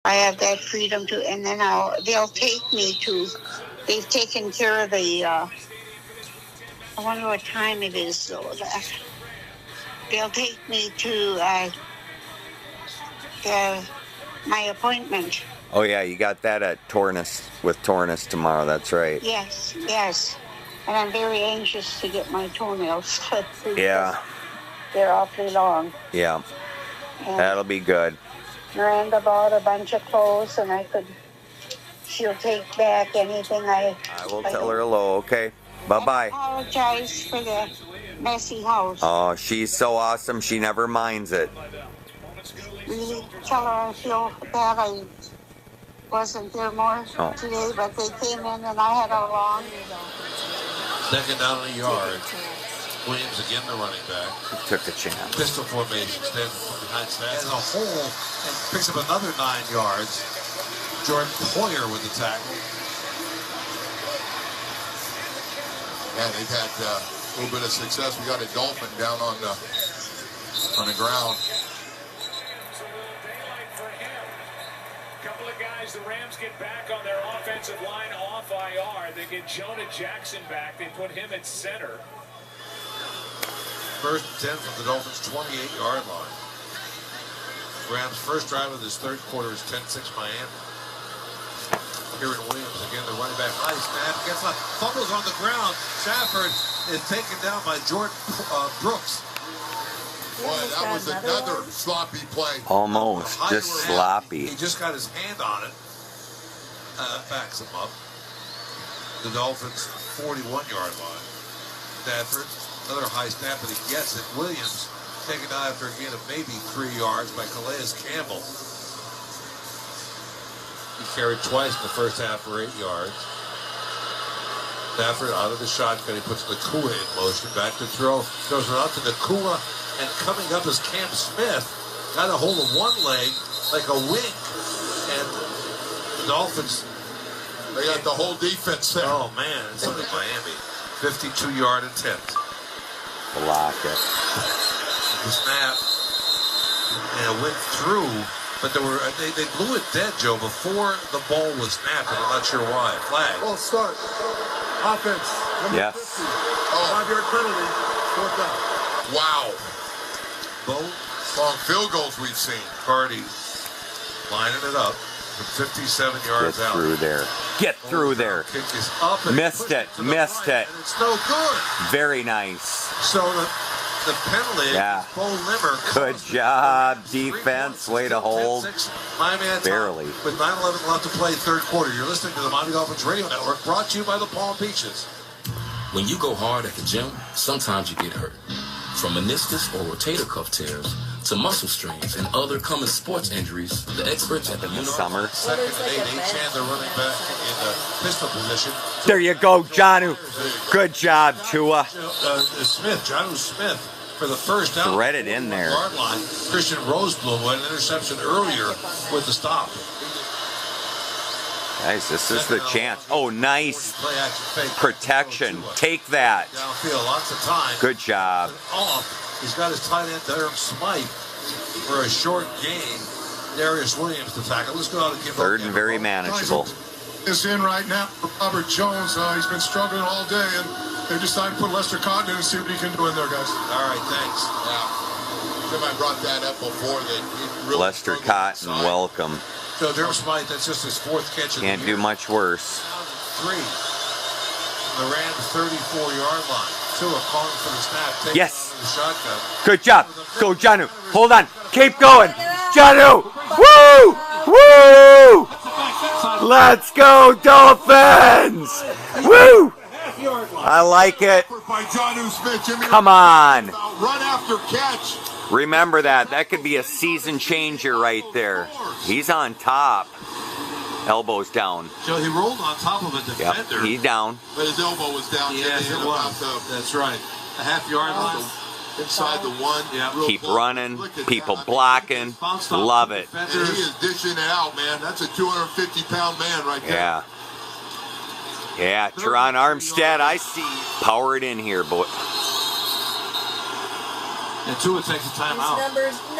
I have that freedom to, and then they'll take me to. They've taken care of the. I wonder what time it is though. They'll take me to my appointment. Oh yeah, you got that at with Tornus tomorrow. That's right. Yes, yes. And I'm very anxious to get my toenails cut. Yeah. They're awfully long. Yeah. And that'll be good. Miranda bought a bunch of clothes, and she'll take back anything I will tell her hello, okay? Bye-bye. I apologize for the messy house. Oh, she's so awesome. She never minds it. Really tell her I feel bad I wasn't there more today, but they came in and I had a long... Second down on a yard. Williams again, the running back. He took a chance. Pistol formation, stands behind stats in a hole and picks up another 9 yards. Jordan Poyer with the tackle. Yeah, they've had a little bit of success. We got a Dolphin down on the ground. Couple of guys, the Rams get back on their offensive line off IR. They get Jonah Jackson back. They put him at center. First and 10 from the Dolphins' 28-yard line. Rams' first drive of this third quarter is 10-6 Miami. Kieran Williams again, the running back. High snap, gets up, fumbles on the ground. Stafford is taken down by Jordan Brooks. Boy, that was another sloppy play. Almost, just sloppy. He just got his hand on it. Backs him up. The Dolphins' 41-yard line. Stafford, another high snap, but he gets it. Williams taken down after a gain of maybe 3 yards by Calais Campbell. He carried twice in the first half for 8 yards. Stafford out of the shotgun. He puts Nakua in motion. Back to throw. Throws it out to Nakua. And coming up is Cam Smith. Got a hold of one leg like a wing. And the Dolphins. They got the whole defense there. Oh, man. It's like Miami. 52-yard attempt. Block it. The snap. And it went through. But they blew it dead, Joe, before the ball was snapped. And I'm not sure why. Flag. Well, start. Offense. Yes. 5-yard penalty. 4th down. Wow. Both long field goals we've seen. Cardi lining it up from 57 yards out. Get through there. Get through there. Kick is up and missed it. Missed it. And it's no good. Very nice. So the penalty. Yeah. Bo Limmer. Good job, defense. Way to hold. Barely. With 9:11 left to play, third quarter. You're listening to the Miami Dolphins Radio Network, brought to you by the Palm Beaches. When you go hard at the gym, sometimes you get hurt. From meniscus or rotator cuff tears to muscle strains and other common sports injuries, the experts at the summer. Second and 8, Chandler running back in the pistol position. There you go, Jonu. Good job, Tua. Jonu Smith for the first down. Threaded in there. Guard line. Christian Roseblum had an interception earlier with the stop. Guys, this is the chance. Oh, nice protection. Take that. Downfield, lots of time. Good job. Off. He's got his tight end, Durham Smythe, for a short gain. Darius Williams to tackle. Let's go out and give third and very manageable. Is in right now for Robert Jones. He's been struggling all day, and they decided to put Lester Cotton in and see what he can do in there, guys. All right, thanks. Yeah. Jim, I brought that up before. Really Lester Cotton, welcome. So Durham Smythe, that's just his 4th catch of the year. Can't do much worse. 3. The Rams 34-yard line. Tua calling for the snap. Yes. The shotgun. Good job. Go, Jonu. Hold on. Keep going. Jonu. Woo! Woo! Let's go, Dolphins! Woo! I like it. Come on. Run after catch. Remember that. That could be a season changer right there. He's on top. Elbows down. So he rolled on top of a defender. Yep, he's down. But his elbow was down. Yes, it was. That's right. A half-yard line. Inside the 1. Yeah. Keep running. People blocking. Love it. And he is dishing it out, man. That's a 250-pound man right there. Yeah. Yeah, Teron Armstead, I see. Power it in here, boy. And Tua takes a timeout. Number's 9.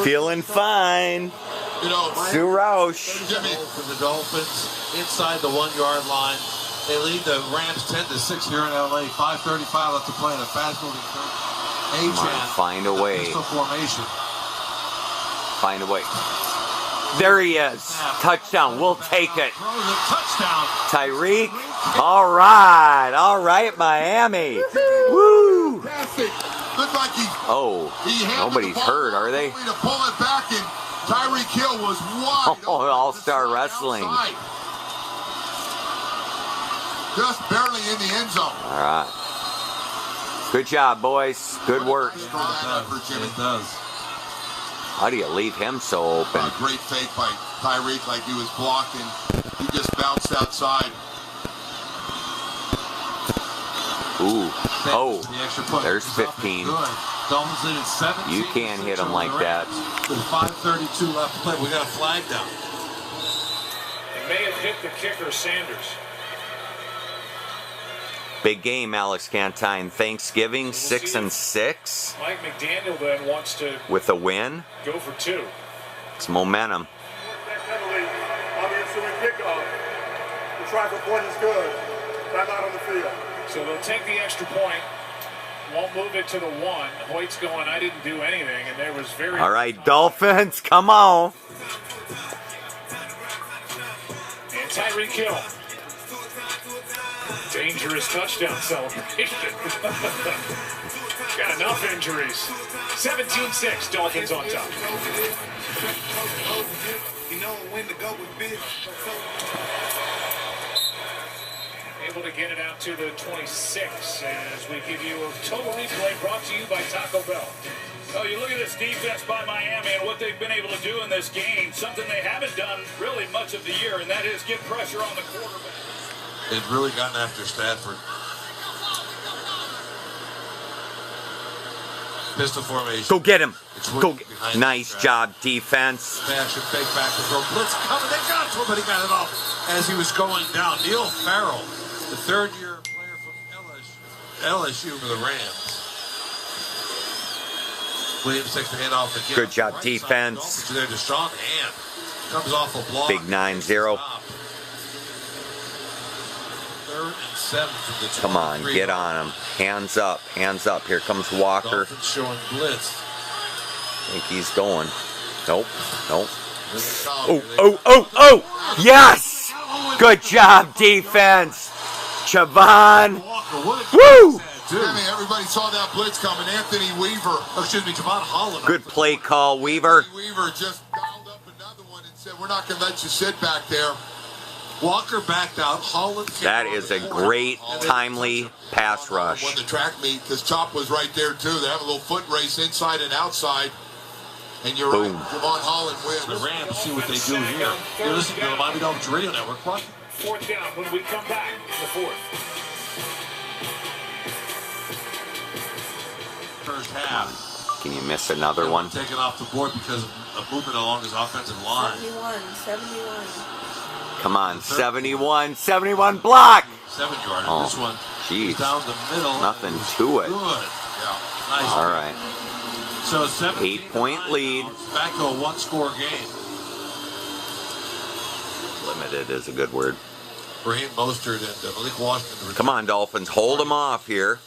Feeling fine. You know, Sue Roush. Jimmy. For the Dolphins inside the 1-yard line. They lead the Rams 10-6 here in LA. 5:35 left to play in a fast-moving third. Come on, find a way. Pistol formation. Find a way. There he is. Touchdown. We'll take it. Touchdown. Tyreek. All right, Miami. Woo. Fantastic. Looked like he Nobody's hurt, are they? To pull it back, and Tyreek Hill was wide. All-Star Wrestling. Outside. Just barely in the end zone. All right. Good job, boys. Good work. It does. How do you leave him so open? Great fake by Tyreek, like he was blocking. He just bounced outside. Ooh. Oh, The extra point. there's 15. Dolphins lead at 17. You can't hit him like that. With 5:32 left to play, we got a flag down. It may have hit the kicker, Sanders. Big game, Alex Cantine. Thanksgiving, 6-6 Mike McDaniel then wants to with a win. go for 2. It's momentum. That penalty on the ensuing kickoff. The try for point is good. Time out on the field. So they'll take the extra point. Won't move it to the 1. Hoyt's going, I didn't do anything, and there was very... All right, Dolphins, come on. And Tyreek Hill. Dangerous touchdown celebration. Got enough injuries. 17-6, Dolphins on top. Able to get it out to the 26 as we give you a total replay brought to you by Taco Bell. Oh, you look at this defense by Miami and what they've been able to do in this game, something they haven't done really much of the year, and that is get pressure on the quarterback. They've really gotten after Stafford. Pistol formation. Go get him. Go. Behind Nice the job, defense. Fashion fake back to throw. Blitz coming. They got to him, but he got it off as he was going down. Neil Farrell, the third-year player from LSU for the Rams. Williams takes the hand off again. Good job, Right defense. side, there to strong hand. Comes off a block. Big 9-0. 3rd and 7 from the Come on, 23 get line. on him. Hands up, hands up. Here comes Walker. Dolphins showing blitz. I think he's going. Nope. Oh, Oh! Yes! Good job, defense. Chavon. Woo! Jimmy, everybody saw that blitz coming. Anthony Weaver. Javon Holland. Good play call, Weaver. Weaver just dialed up another one and said, "We're not going to let you sit back there." Walker backed out. Holland came That on is the a corner. great, timely pass Won rush. the track meet because Chop was right there too. They have a little foot race inside and outside. And you're Boom. right, Javon Holland The wins. Rams see what they do here. You're listening to the Miami Dolphins Radio Network. What? 4th down when we come back in the 4th. First half. Can you miss another one? Taken off the board because of movement along his offensive line. 71. Come on, 71 block. 7-yard. Oh, This one jeez. down the middle. Nothing to it. Good. Yeah. Nice. All right. So 17 8-point lead. Back to a 1-score game. Limited is a good word. Raheem Mostert and Malik Washington. Come on, Dolphins. Hold them off here.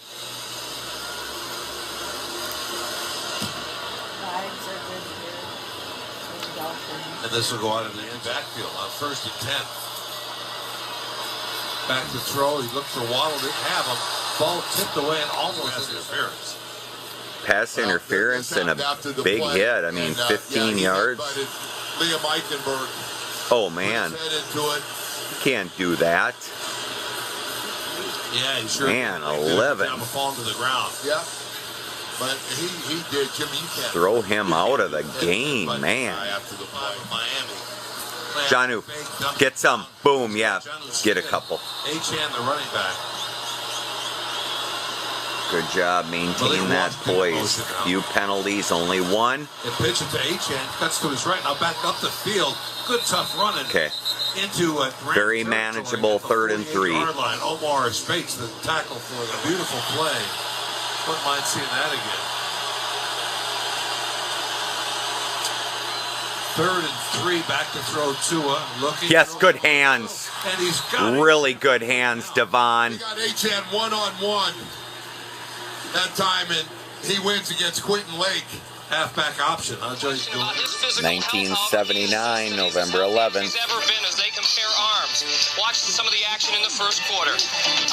Flags are good here. For the Dolphins. And this will go out of the backfield on 1st and 10. Back to throw. He looked for Waddle. Didn't have him. Ball tipped away and almost interference. Pass interference and a big hit. I mean, 15 yards. Liam Eichenberg. Oh, man. Head into it. You can't do that. Yeah, he sure Man, did. 11. Down, falling to the ground. Yeah. But he did. Jimmy, you can't Throw him out of the game, man. After the play. Miami. Janu, get some. Boom, yeah. Get a couple. H.N., the running back. Good job maintaining that poise. Few penalties, only one. And pitch it to H.N., cuts to his right, now back up the field. Good tough running. Okay. Into a Very manageable 3rd and 3. Line. Omar Spates, the tackle for the beautiful play. Wouldn't mind seeing that again. 3rd and 3, back to throw Tua. Looking. Yes, good hands. And he's got really good hands, Devon. He got Achane one-on-one that time, and he wins against Quentin Lake. Halfback option. 1979, November 11th. Ever been as they compare arms. Watch some of the action in the first quarter.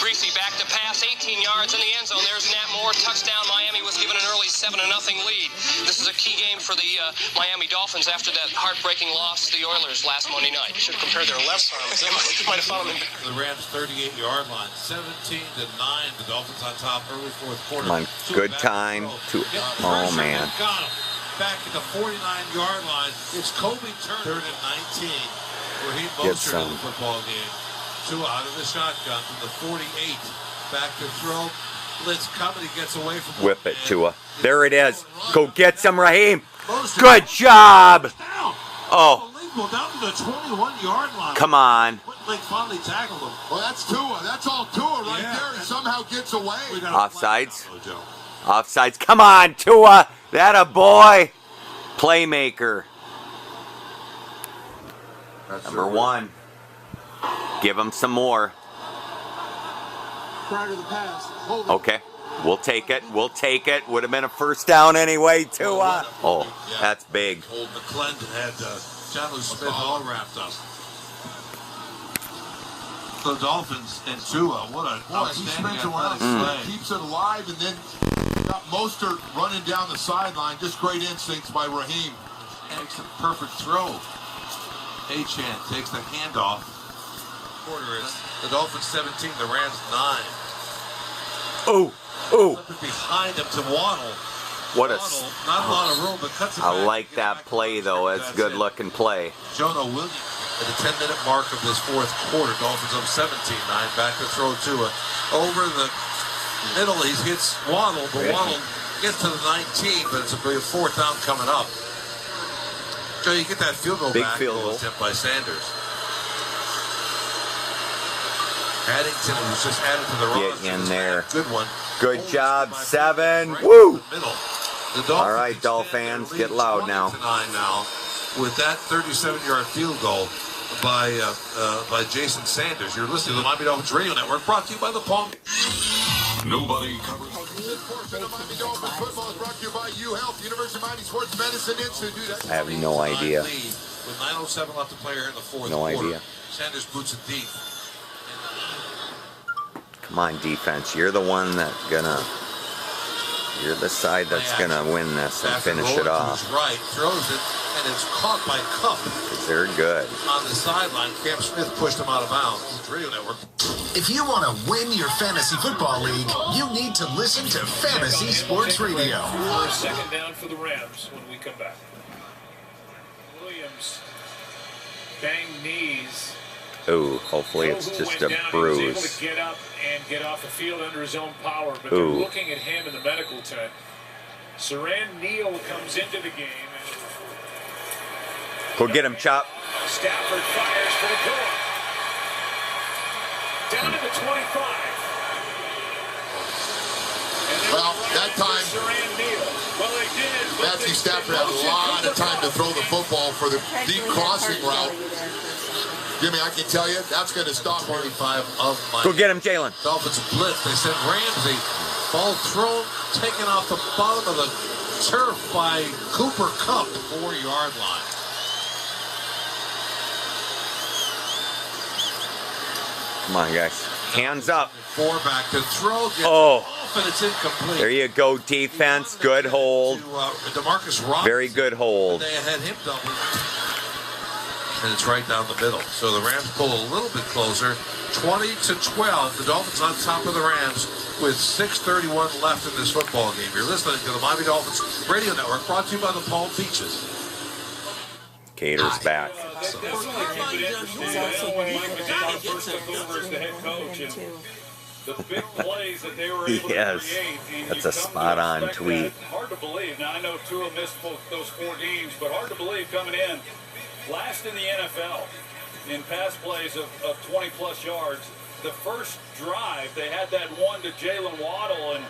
Greasy back to pass, 18 yards in the end zone. There's Nat Moore, touchdown. Miami was given an early 7-0 lead. This is a key game for the Miami Dolphins after that heartbreaking loss to the Oilers last Monday night. You should compare their left arms. They might have found them. The Rams 38-yard line, 17-9. The Dolphins on top early fourth quarter. Come on, good time to. Oh man. Back at the 49-yard line, it's Kobe Turner. 3rd and 19. Raheem Mostert in the football game. Tua out of the shotgun from the 48. Back to throw. Blitz coming. He gets away from Whip it, Tua. There it is. Go get some, Raheem. Good job. Oh. Down to the 21-yard line. Come on. Lake finally tackled him. Well, that's Tua. That's all Tua right there. He somehow gets away. Offsides. Offsides. Come on, Tua. That a boy. Playmaker. Number 1. Give him some more. Prior to the pass. Okay. We'll take it. We'll take it. Would have been a first down anyway, Tua. Oh, that's big. Old McClendon had John Smith all wrapped up. The Dolphins and Tua, what a outstanding athletic play. Keeps it alive, and then got Mostert running down the sideline. Just great instincts by Raheem. Makes a perfect throw. Achane takes the handoff. Quarter is the Dolphins 17, the Rams 9. Oh, oh. Behind him to Waddle. What a. Not a lot of room, but cuts it I back. like that play though. It's a good looking play. Jonah Williams at the 10-minute mark of this fourth quarter. Dolphins up 17-9. Back to throw Tua. Over the middle, he hits Waddle, but Waddle gets to the 19, but it's a big 4th down coming up. So you get that field goal big back. Field goal attempt by Sanders. Addington was just added to the roster. Get in there. Good one. Good job, 7. Right Woo! All right, Dolphin fans, get loud now. Now, with that 37-yard field goal by Jason Sanders. You're listening to the Miami Dolphins Radio Network, brought to you by the Palm. Nobody covers. This portion of Miami Dolphins football is brought to you by UHealth, University of Miami Sports Medicine Institute. I have no idea. With 9:07 left to play here in the fourth no quarter. idea. Sanders boots it deep. Come on, defense. You're the one that's gonna. You're the side that's gonna win this and finish it off. Right, throws it, and it's caught by Cup. Because they're good. On the sideline, Cam Smith pushed him out of bounds. Radio Network. If you want to win your fantasy football league, you need to listen to Fantasy Sports Radio. 2nd down for the Rams when we come back. Williams, bang knees. Ooh, hopefully it's just a bruise. He was able to get up and get off the field under his own power, but they're looking at him in the medical tent. Saran Neal comes into the game. Go get him, Chop. Stafford fires for the goal. Down to the 25. Well, that time, Matthew Stafford had a lot of time to throw the football for the deep crossing route. Jimmy, I can tell you, that's going to stop 25 of my. Go get him, Jalen. Dolphins blitz. They sent Ramsey. Ball thrown, taken off the bottom of the turf by Cooper Kupp. 4-yard line. Come on, guys. Hands up. 4 back to throw. Oh. Off and it's incomplete. There you go, defense. Good hold. DeMarcus Robinson. Very good hold. They had him doubled. And it's right down the middle. So the Rams pull a little bit closer. 20-12. The Dolphins on top of the Rams with 6:31 left in this football game. You're listening to the Miami Dolphins Radio Network, brought to you by the Palm Beaches. Cater's back. The big plays that they were able to create. That's a spot-on tweet. Hard to believe. Now, I know Tua missed those 4 games, but hard to believe coming in last in the NFL in pass plays of 20-plus yards. The first drive, they had that one to Jalen Waddle, and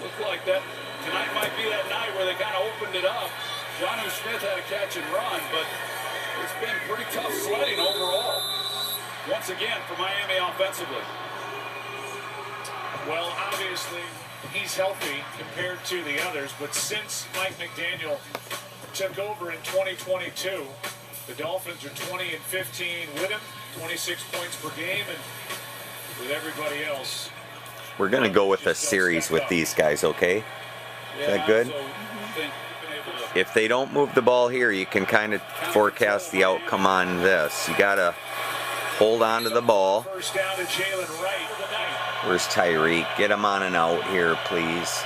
looked like that tonight might be that night where they kind of opened it up. Jonnu Smith had a catch and run, but it's been pretty tough sledding overall. Once again for Miami offensively. Well, obviously, he's healthy compared to the others, but since Mike McDaniel took over in 2022, the Dolphins are 20-15 with him, 26 points per game, and with everybody else. We're going to go with a series with these guys, okay? Is that good? If they don't move the ball here, you can kind of forecast the outcome on this. You got to hold on to the ball. First down to Jalen Wright. Where's Tyreek? Get him on and out here, please.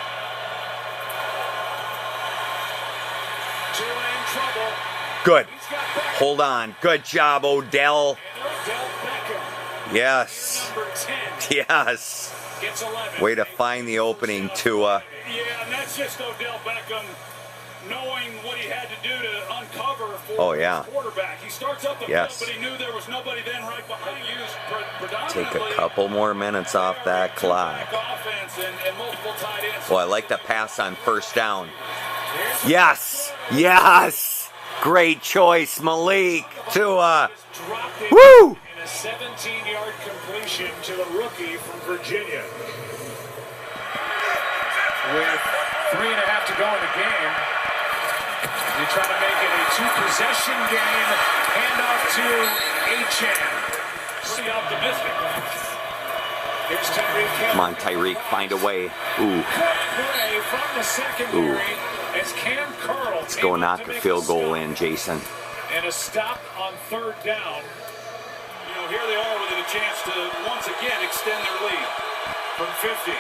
Good. Hold on. Good job, Odell. Yes. Yes. Way to find the opening, Tua. Yeah, and that's just Odell Beckham knowing what he had to do to uncover for yeah. his quarterback. He starts up the field, but he knew there was nobody then right behind you. Take a couple more minutes off that clock. Well, I like the pass on first down. Yes. Yes. Great choice, Malik. Tua. Woo! And a 17-yard completion to the rookie from Virginia. With 3.5 to go in the game, you try to make it a 2-possession game. Handoff to Achane. Pretty optimistic. Here's Tyreek Hill. Come on, Tyreek, find a way. Ooh. Play from the secondary as Cam Curl. Let's go knock a field goal in, Jason. And a stop on third down. You know, here they are with a chance to once again extend their lead From 50.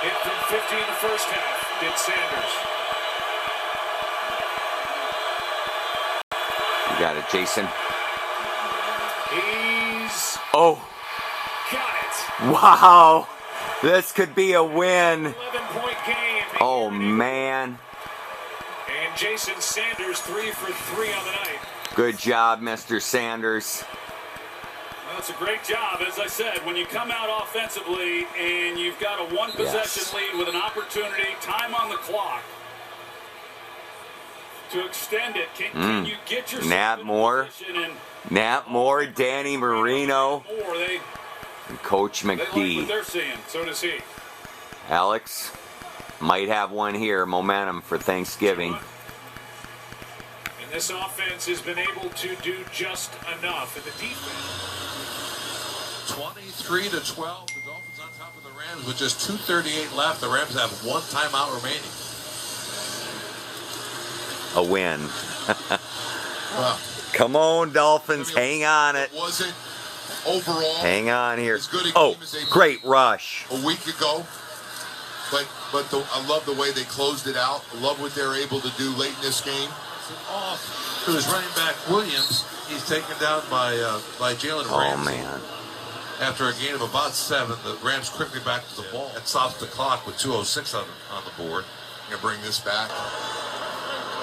Hit from 50 in the first half, did Sanders. You got it, Jason. He's got it. Wow. This could be a win. 11-point game. Oh, man. And Jason Sanders 3 for 3 on the night. Good job, Mr. Sanders. Well, it's a great job. As I said, when you come out offensively and you've got a one-possession lead with an opportunity, time on the clock to extend it, can you get yourself Nat Moore, Danny Marino, and Coach They like McD. what they're seeing. So does he. Alex might have one here. Momentum for Thanksgiving. And this offense has been able to do just enough. And the defense. 23-12. The Dolphins on top of the Rams with just 2:38 left. The Rams have 1 timeout remaining. A win. Come on, Dolphins. Hang on it. Wasn't overall. Hang on here. As good a Oh, game as they great rush. a week ago. But I love the way they closed it out. I love what they're able to do late in this game. Off to his running back Williams. He's taken down by Jalen Ramsey. Oh, man. After a gain of about 7, the Rams quickly back to the ball. That stops the clock with 2:06 on the board. Going to bring this back.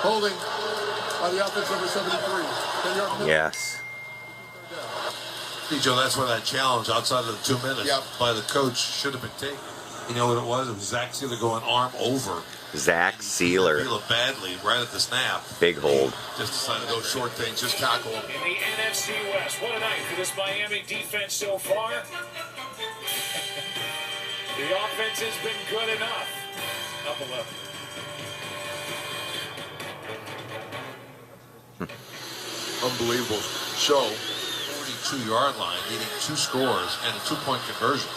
Holding by the offense number 73. Yes. See, Joe, that's where that challenge outside of the 2 minutes by the coach should have been taken. You know what it was? It was Zach Sealer going arm over. Zach Sealer. Feel it badly right at the snap. Big hold. Just decided to Go short things, just tackle him. In the NFC West, what a night for this Miami defense so far. The offense has been good enough. Up 11. Unbelievable show. 42-yard line, needing 2 scores and a 2-point conversion.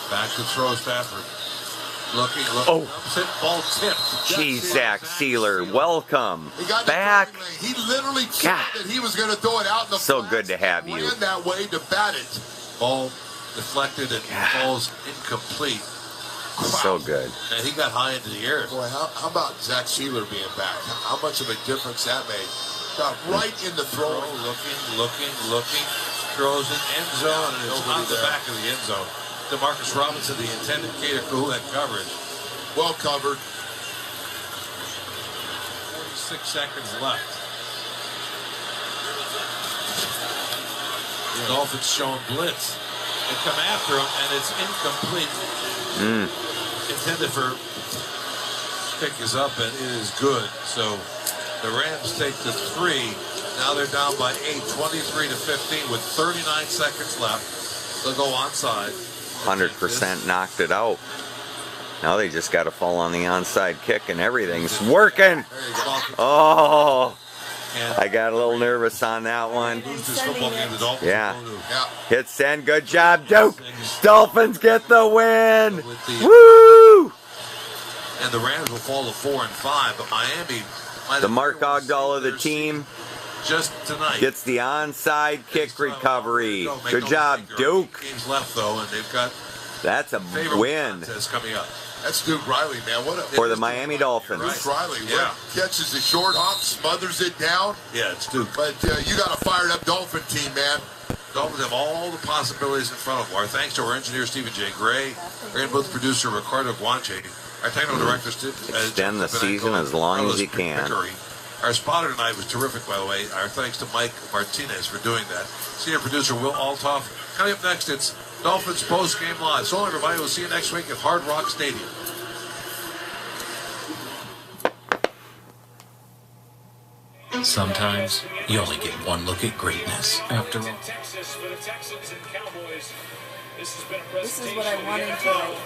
Back to throw Stafford. Looking. Ball tipped. Geez, Zach Sealer, welcome He got back. He literally thought that he was going to throw it out in the So flats good to have you. Ran that way to bat it. Ball deflected and falls incomplete. So good. And he got high into the air. Boy, how about Zach Sealer being back? How much of a difference that made? Got right in the throw. Looking. Throws in end zone and it's on the back of the end zone. DeMarcus Robinson, the intended cater cool that coverage. Well covered. 46 seconds left. The Dolphins showing blitz. They come after him, and it's incomplete. Intended for pick is up, and it is good. So the Rams take the 3. Now they're down by 8, 23-15 with 39 seconds left. They'll go onside. 100% knocked it out. Now they just got to fall on the onside kick, and everything's working. Oh, I got a little nervous on that one. Yeah. Hit send. Good job, Duke. Dolphins get the win. Woo! And the Rams will fall to 4 and 5, but Miami, the Mark Ogdahl of the team, just tonight gets the onside kick recovery. Good job, Duke. Games left though, and they've got that's a win coming up. That's Duke Riley, man. What a for the Miami Dolphins. Duke Riley, catches the short hop, smothers it down. Yeah, it's Duke. But you got a fired up Dolphin team, man. Dolphins have all the possibilities in front of them. Our thanks to our engineer Stephen J. Gray, our in-booth producer Ricardo Guanche, our technical director extend the season as long as you can. Pickering. Our spotter tonight was terrific, by the way. Our thanks to Mike Martinez for doing that. Senior producer Will Altoff. Coming up next, it's Dolphins post-game live. So long, everybody. We'll see you next week at Hard Rock Stadium. Sometimes you only get one look at greatness. After all, this is what I wanted to like.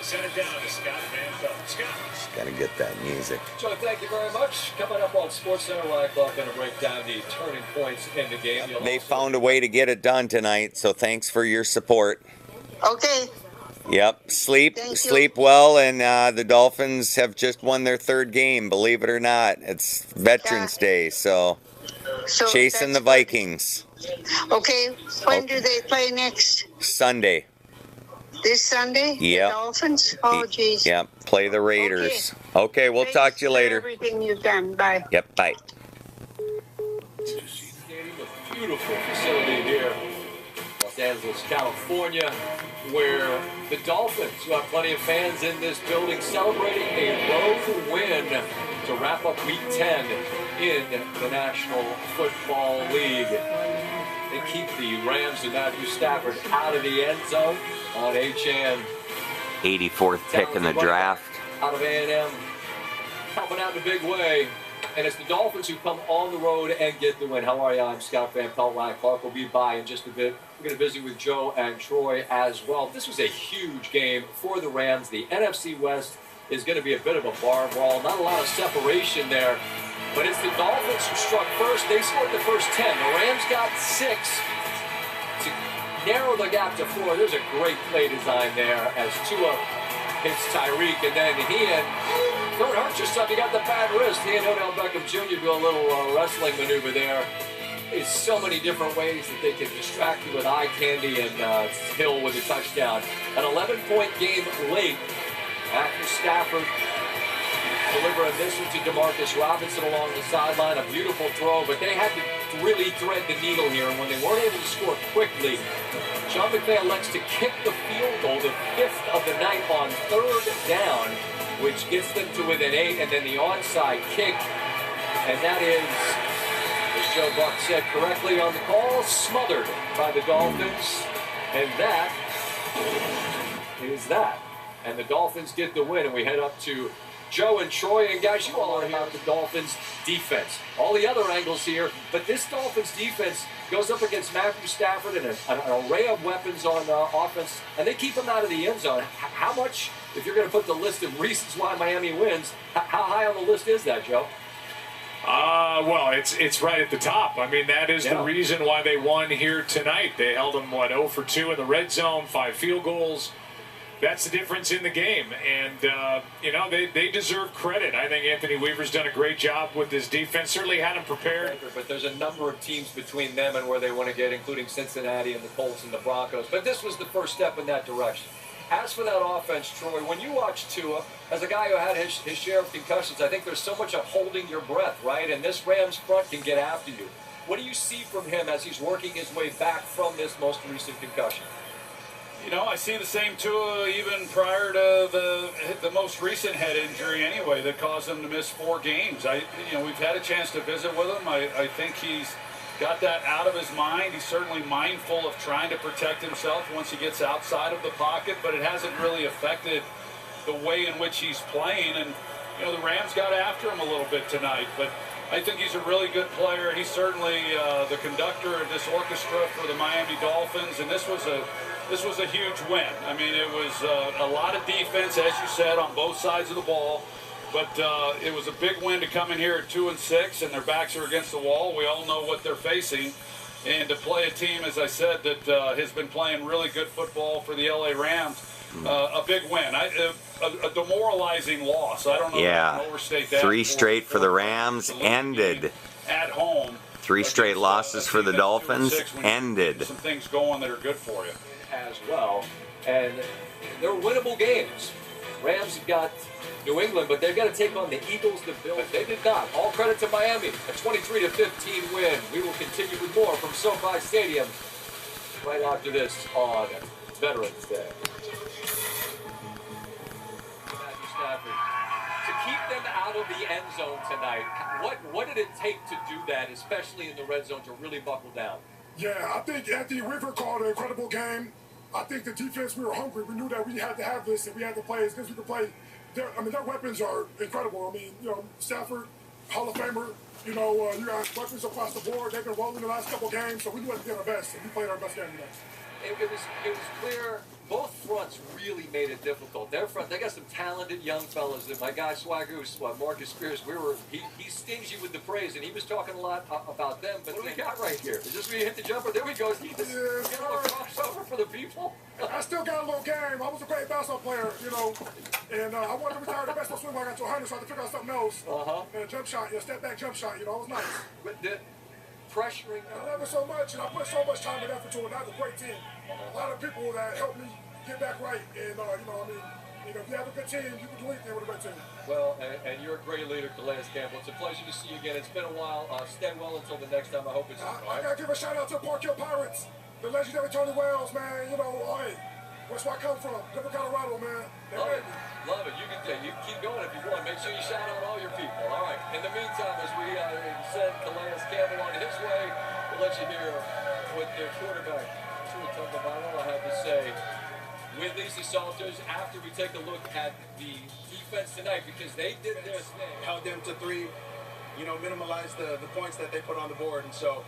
Send it down to Scott Van Pelt. Scott. Just gotta get that music. Joe, thank you very much. Coming up on SportsCenter, 1 o'clock, going to break down the turning points in the game. They found a way to get it done tonight, so thanks for your support. Okay. Yep, sleep well, and the Dolphins have just won their 3rd game, believe it or not. It's Veterans Day, so chasing the Vikings. Okay, when do they play next? Sunday. This Sunday? Yep. The Dolphins? Oh, jeez. Yep, play the Raiders. Okay, we'll talk to you later. Everything you've done. Bye. Yep, bye. A beautiful facility here, Los Angeles, California, where the Dolphins, who have plenty of fans in this building, celebrating a road win to wrap up Week 10 in the National Football League. They keep the Rams and Matthew Stafford out of the end zone on HN. 84th pick in the draft. Out of A&M, helping out in a big way. And it's the Dolphins who come on the road and get the win. How are you? I'm Scott Van Pelt. Ryan Clark will be by in just a bit. We're going to visit with Joe and Troy as well. This was a huge game for the Rams. The NFC West is going to be a bit of a bar brawl. Not a lot of separation there. But it's the Dolphins who struck first. They scored the first 10. The Rams got 6 to narrow the gap to 4. There's a great play design there as Tua hits Tyreek, and then don't hurt yourself. You got the bad wrist. He and Odell Beckham Jr. do a little wrestling maneuver there. There's so many different ways that they can distract you with eye candy, and Hill with a touchdown. An 11-point game late after Stafford delivering this one to Demarcus Robinson along the sideline. A beautiful throw, but they had to really thread the needle here. And when they weren't able to score quickly, Sean McVay elects to kick the field goal, the 5th of the night on 3rd down, which gets them to within 8, and then the onside kick. And that is, as Joe Buck said correctly on the call, smothered by the Dolphins. And that is that. And the Dolphins get the win, and we head up to Joe and Troy, and guys, you all are about the Dolphins' defense. All the other angles here, but this Dolphins' defense goes up against Matthew Stafford and an array of weapons on offense, and they keep him out of the end zone. How much, if you're going to put the list of reasons why Miami wins, how high on the list is that, Joe? Well, it's right at the top. I mean, that is the reason why they won here tonight. They held them, 0 for 2 in the red zone, 5 field goals. That's the difference in the game, and they deserve credit. I think Anthony Weaver's done a great job with his defense. Certainly had them prepared. But there's a number of teams between them and where they want to get, including Cincinnati and the Colts and the Broncos. But this was the first step in that direction. As for that offense, Troy, when you watch Tua, as a guy who had his share of concussions, I think there's so much of holding your breath, right? And this Rams front can get after you. What do you see from him as he's working his way back from this most recent concussion? I see the same Tua even prior to the most recent head injury anyway that caused him to miss 4 games. We've had a chance to visit with him. I think he's got that out of his mind. He's certainly mindful of trying to protect himself once he gets outside of the pocket, but it hasn't really affected the way in which he's playing. And, you know, the Rams got after him a little bit tonight, but I think he's a really good player. He's certainly the conductor of this orchestra for the Miami Dolphins, and this was a huge win. I mean, it was a lot of defense, as you said, on both sides of the ball. But it was a big win to come in here at 2-6, and their backs are against the wall. We all know what they're facing. And to play a team, as I said, that has been playing really good football for the LA Rams, a big win. A demoralizing loss. I don't know if I can overstate that. 3 straight for the Rams ended. At home. 3 straight losses for the Dolphins ended. Some things going that are good for you. As well. And they're winnable games. Rams have got New England, but they've got to take on the Eagles, the Bills. They did not. All credit to Miami. A 23-15 win. We will continue with more from SoFi Stadium right after this on Veterans Day. Matthew Stafford, to keep them out of the end zone tonight, what did it take to do that, especially in the red zone, to really buckle down? Yeah, I think Anthony River called an incredible game. I think the defense, we were hungry. We knew that we had to have this, and we had to play as good as we could play. Their weapons are incredible. I mean, you know, Stafford, Hall of Famer. You know, you got weapons across the board. They've been rolling the last couple games, so we knew how to get our best, and we played our best game today. It was clear both fronts really made it difficult. Their front, they got some talented young fellas. And my guy Swaggoose, Marcus Spears, he's stingy with the praise, and he was talking a lot about them. But what do we got right here? Is this where you hit the jumper? There we go. He just get a little crossover for the people. I still got a little game. I was a great basketball player, you know, and I wanted to retire the best swing when I got to 100, so I had to figure out something else. And a jump shot, step back jump shot, you know, it was nice. But the pressuring. I love it so much, and I put so much time and effort to it. I have a great team. A lot of people that helped me get back right, and you know, I mean, you know, if you have a good team, you can do anything with a great team. Well, and you're a great leader, Calais Campbell. It's a pleasure to see you again. It's been a while. Stay well until the next time. I hope it's. I gotta give a shout out to Park Hill Pirates, the legendary Tony Wells, man. You know, hey, that's where I come from, Denver, Colorado, man. Love it. Love it. You can keep going if you want. Make sure you shout out all your people. All right. In the meantime, as we send Calais Campbell on his way, we'll let you hear what their quarterback, Tua Tagovailoa, had to say with Lisa Salters after we take a look at the defense tonight, because they did their thing. Held them to 3, you know, minimalized the points that they put on the board. And so,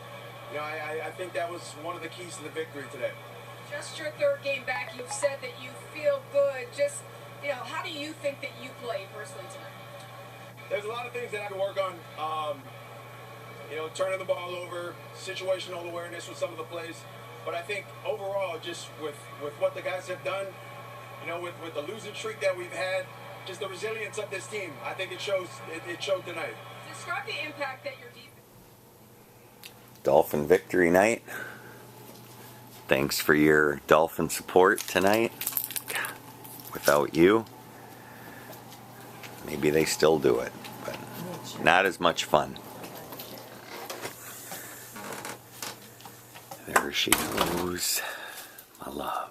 you know, I think that was one of the keys to the victory today. Just your 3rd game back, you've said that you feel good. Just, you know, how do you think that you played personally tonight? There's a lot of things that I can work on. You know, turning the ball over, situational awareness with some of the plays. But I think overall, just with what the guys have done, you know, with the losing streak that we've had, just the resilience of this team, I think it shows. It showed tonight. Describe the impact that your defense. Dolphin victory night. Thanks for your Dolphin support tonight. Without you, maybe they still do it, but not as much fun. There she goes, my love.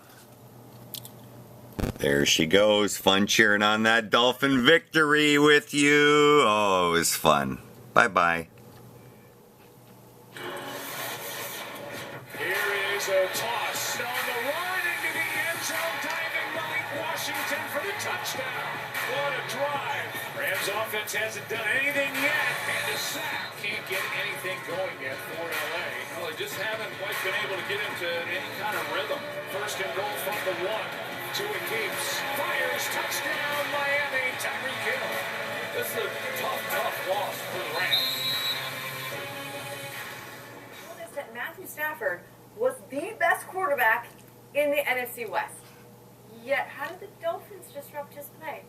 There she goes, fun cheering on that Dolphin victory with you. Oh, it was fun. Bye-bye. Here is a toss on the run into the end zone, diving Malik Washington for the touchdown. What a drive. Rams offense hasn't done anything yet, and a sack. Can't get anything going yet for LA. Well, they just haven't quite been able to get into any kind of rhythm. First and goal from the 1. Tua keeps. Fires. Touchdown, Miami. Tyreek Hill. This is a tough loss for the Rams. That Matthew Stafford was the best quarterback in the NFC West. Yet, how did the Dolphins disrupt his play?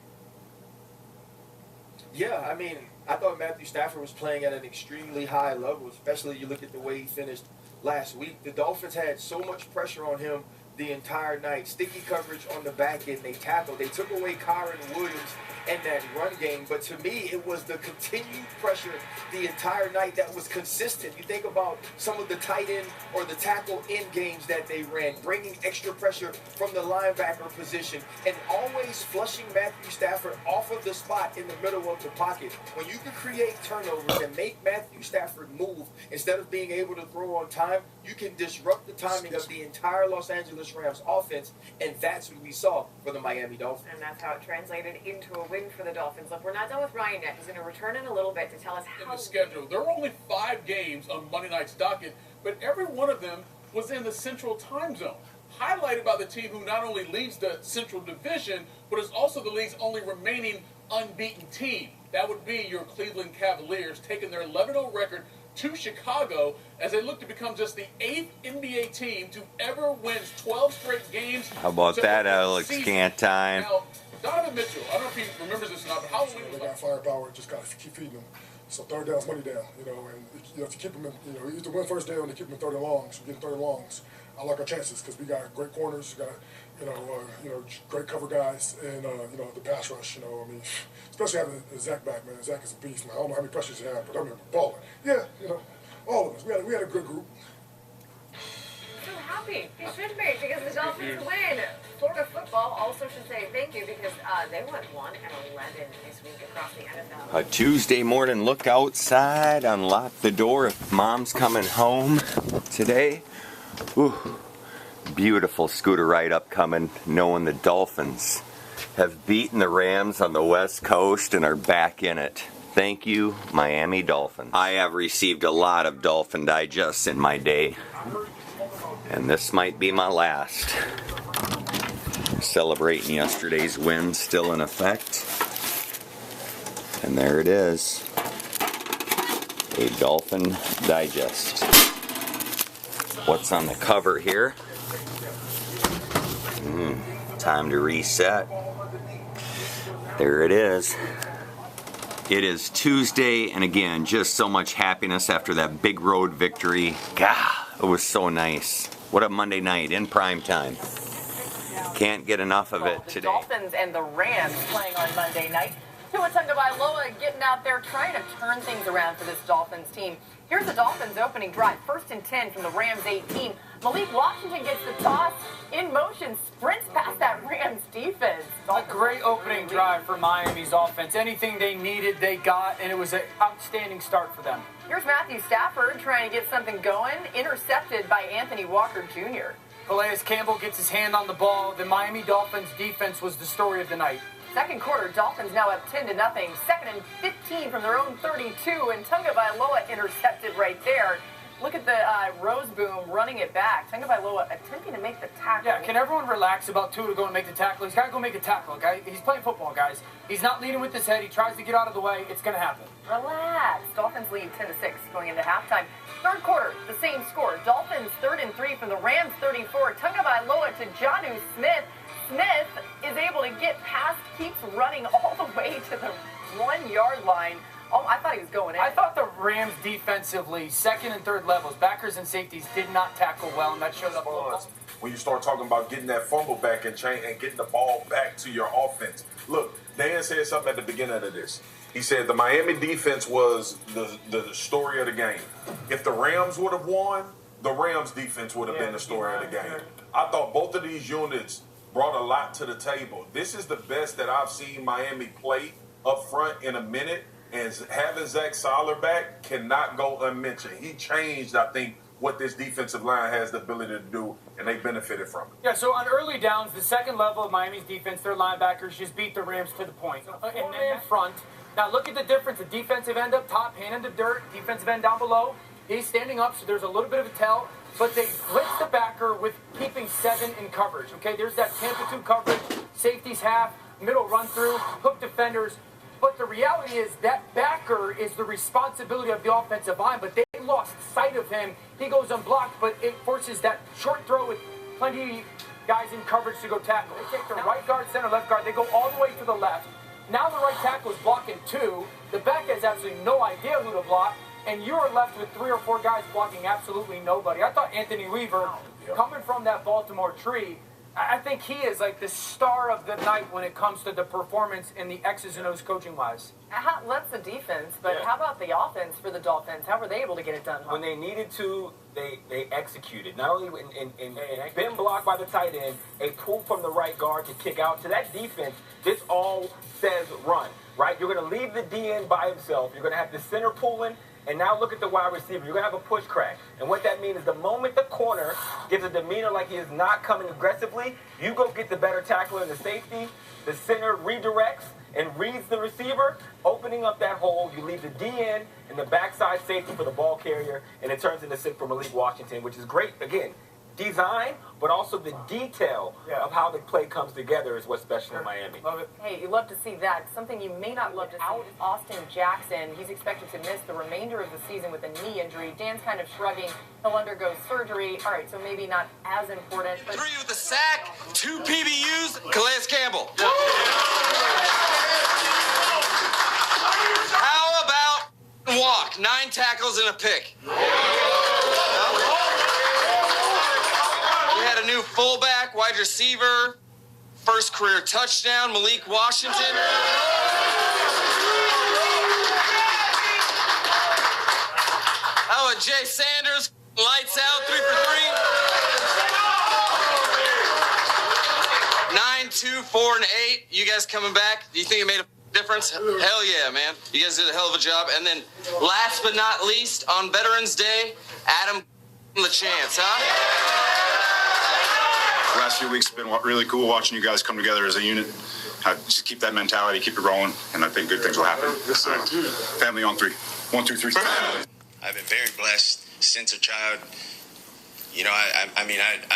Yeah, I mean, I thought Matthew Stafford was playing at an extremely high level, especially you look at the way he finished last week. The Dolphins had so much pressure on him the entire night. Sticky coverage on the back end. They tackled. They took away Kyron Williams and that run game. But to me, it was the continued pressure the entire night that was consistent. You think about some of the tight end or the tackle end games that they ran, bringing extra pressure from the linebacker position and always flushing Matthew Stafford off of the spot in the middle of the pocket. When you can create turnovers and make Matthew Stafford move instead of being able to throw on time, you can disrupt the timing of the entire Los Angeles Rams offense, and that's what we saw for the Miami Dolphins. And that's how it translated into a win for the Dolphins. Look, we're not done with Ryan yet. He's going to return in a little bit to tell us how. In the schedule, there were only 5 games on Monday night's docket, but every one of them was in the Central Time Zone, highlighted by the team who not only leads the Central Division, but is also the league's only remaining unbeaten team. That would be your Cleveland Cavaliers, taking their 11-0 record to Chicago as they look to become just the 8th NBA team to ever win 12 straight games. How about that, Alex Cantine? Now, Donovan Mitchell, I don't know if he remembers this or not, but Halloween was they got firepower, just got to keep feeding them. So third down's money down, and you have to keep them in, you either win first down and keep them in third and longs. We're getting third and longs. I like our chances because we got great corners, got great cover guys, and the pass rush. Especially having Zach back, man. Zach is a beast, man. I don't know how many pressures he had, but I mean, balling. Yeah, all of us. We had a good group. So happy. He should be because the Dolphins win. Florida football also should say thank you because they went 1-11 this week across the NFL. A Tuesday morning look outside, unlock the door if mom's coming home today. Ooh, beautiful scooter ride upcoming, knowing the Dolphins have beaten the Rams on the West Coast and are back in it. Thank you, Miami Dolphins. I have received a lot of Dolphin Digests in my day, and this might be my last. Celebrating yesterday's win, still in effect. And there it is, a Dolphin Digest. What's on the cover here? Time to reset. There it is. It is Tuesday, and again, just so much happiness after that big road victory. God, it was so nice. What a Monday night in prime time. Can't get enough of it today. The Dolphins and the Rams playing on Monday night. Tua Tagovailoa getting out there trying to turn things around for this Dolphins team. Here's the Dolphins opening drive, 1st and 10 from the Rams 18. Malik Washington gets the toss in motion, sprints past that Rams defense. A great opening drive for Miami's offense. Anything they needed, they got, and it was an outstanding start for them. Here's Matthew Stafford trying to get something going, intercepted by Anthony Walker Jr. Calais Campbell gets his hand on the ball. The Miami Dolphins defense was the story of the night. Second quarter, Dolphins now up 10-0. 2nd and 15 from their own 32, and Tagovailoa intercepted right there. Look at the Roseboom running it back. Tagovailoa attempting to make the tackle. Yeah, can everyone relax about Tua to go and make the tackle? He's got to go make the tackle, guys. He's playing football, guys. He's not leading with his head. He tries to get out of the way. It's going to happen. Relax. Dolphins lead 10-6 going into halftime. Third quarter, the same score. Dolphins 3rd and 3 from the Rams 34. Tagovailoa to Jonnu Smith. Smith is able to get past, keeps running all the way to the 1-yard line. Oh, I thought he was going in. I thought the Rams defensively, 2nd and 3rd levels, backers and safeties did not tackle well, and that showed up. When you start talking about getting that fumble back and getting the ball back to your offense. Look, Dan said something at the beginning of this. He said the Miami defense was the story of the game. If the Rams would have won, the Rams defense would have been the story of the game. I thought both of these units brought a lot to the table. This is the best that I've seen Miami play up front in a minute, and having Zach Seiler back cannot go unmentioned. He changed, I think, what this defensive line has the ability to do, and they benefited from it. Yeah, so on early downs, the 2nd level of Miami's defense, their linebackers just beat the Rams to the point. And then in front, now look at the difference. The defensive end up top, hand in the dirt, defensive end down below. He's standing up, so there's a little bit of a tell. But they blitz the backer with keeping 7 in coverage. Okay, there's that Tampa 2 coverage, safeties half, middle run through, hook defenders. But the reality is that backer is the responsibility of the offensive line, but they lost sight of him. He goes unblocked, but it forces that short throw with plenty of guys in coverage to go tackle. They take the right guard, center, left guard. They go all the way to the left. Now the right tackle is blocking 2. The back has absolutely no idea who to block. And you are left with 3 or 4 guys blocking absolutely nobody. I thought Anthony Weaver Coming from that Baltimore tree, I think he is like the star of the night when it comes to the performance in the X's and O's coaching-wise. That's the defense, but how about the offense for the Dolphins? How were they able to get it done? When they needed to, they executed. Not only in been blocked by the tight end, a pull from the right guard to kick out. To that defense, this all says run, right? You're going to leave the DN by himself. You're going to have the center pulling. And now look at the wide receiver. You're going to have a push crack. And what that means is the moment the corner gives a demeanor like he is not coming aggressively, you go get the better tackler in the safety. The center redirects and reads the receiver, opening up that hole. You leave the DN and the backside safety for the ball carrier, and it turns into 6 for Malik Washington, which is great. Again, design, but also the detail of how the play comes together is what's special in Miami. Love it. Hey, you love to see that. Something you may not love to see out Austin Jackson. He's expected to miss the remainder of the season with a knee injury. Dan's kind of shrugging. He'll undergo surgery. All right, so maybe not as important. But 3 with a sack, 2 PBUs, Calais Campbell. How about walk? 9 tackles and a pick. We had a new fullback, wide receiver, first career touchdown, Malik Washington. How about Jay Sanders, lights out, 3 for 3. 9, 2, 4, and 8. You guys coming back? Do you think it made a difference? Hell yeah, man. You guys did a hell of a job. And then last but not least, on Veterans Day, Adam the chance, huh? The last few weeks have been really cool watching you guys come together as a unit. Just keep that mentality, keep it rolling, and I think good things will happen. Family on 3. 1, 2, 3. I've been very blessed since a child. You know, I've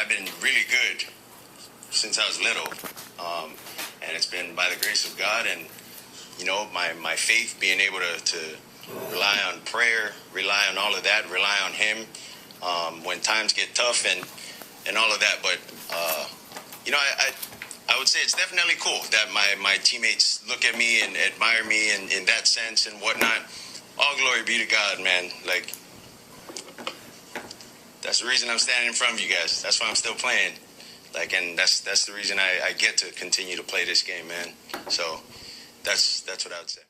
been really good since I was little. And it's been by the grace of God and, you know, my faith, being able to rely on prayer, rely on all of that, rely on Him when times get tough and all of that. But, you know, I would say it's definitely cool that my teammates look at me and admire me in that sense and whatnot. All glory be to God, man. Like, that's the reason I'm standing in front of you guys. That's why I'm still playing. Like, and that's the reason I get to continue to play this game, man. So that's what I would say.